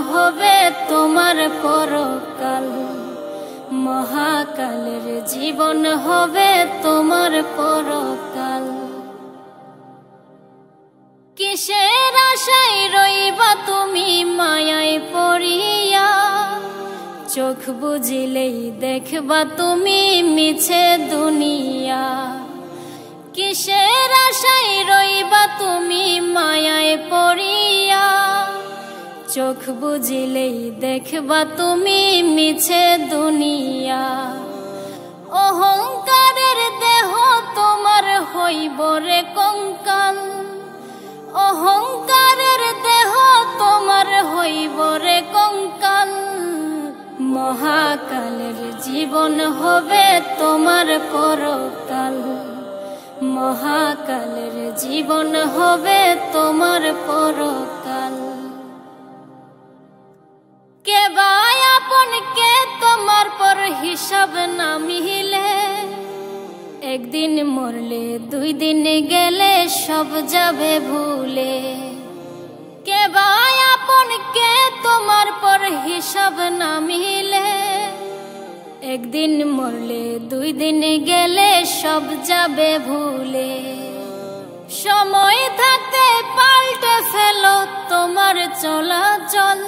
হবে তোমার পরকাল। মহাকালের জীবন হবে তোমার পরকাল। কিসের আশায় রইবা তুমি মায়ায় পড়িয়া, চোখ বুঝিলেই দেখবা তুমি মিছে দুনিয়া। কিসের আশায় রইবা তুমি মায়ায় পড়িয়া, চোখ বুঝিলেই দেখবা তুমি মিছে দুনিয়া। অহংকারের দেহ তোমার হইব রে কঙ্কাল, অহংকারের দেহ তোমার হইব রে কঙ্কাল। মহাকালের জীবন হবে তোমার পরকাল। মহাকালের জীবন হবে তোমার পরকাল। কে বা আপন কে তোমার পর হিসাব না মিলে, একদিন মরলে দুই দিন গেলে সব যাবে ভুলে। কে বা আপন কে তোমার পর হিসাব না মিলে, একদিন মরলে দুই দিন গেলে সব যাবে ভুলে। সময় থাকতে পাল্টে ফেলো তোমার চলাচল,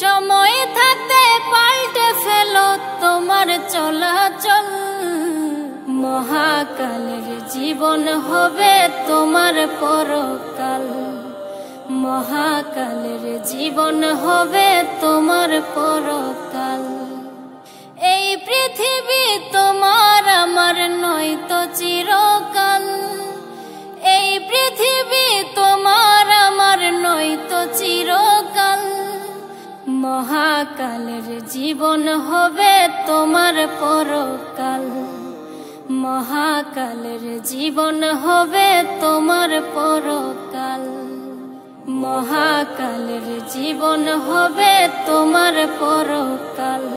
সময় থাকতে পাল্টে ফেলো তোমার চলাচল। মহাকালের জীবন হবে তোমার পরকাল। মহাকালের জীবন হবে তোমার পরকাল। এই পৃথিবী তোমার আমার নয়তো চিরকাল, এই পৃথিবী তোমার আমার নয়তো চিরকাল। মহাকালের জীবন হবে তোমার পরকাল। মহাকালের জীবন হবে তোমার পরকাল। মহাকালের জীবন হবে তোমার পরকাল।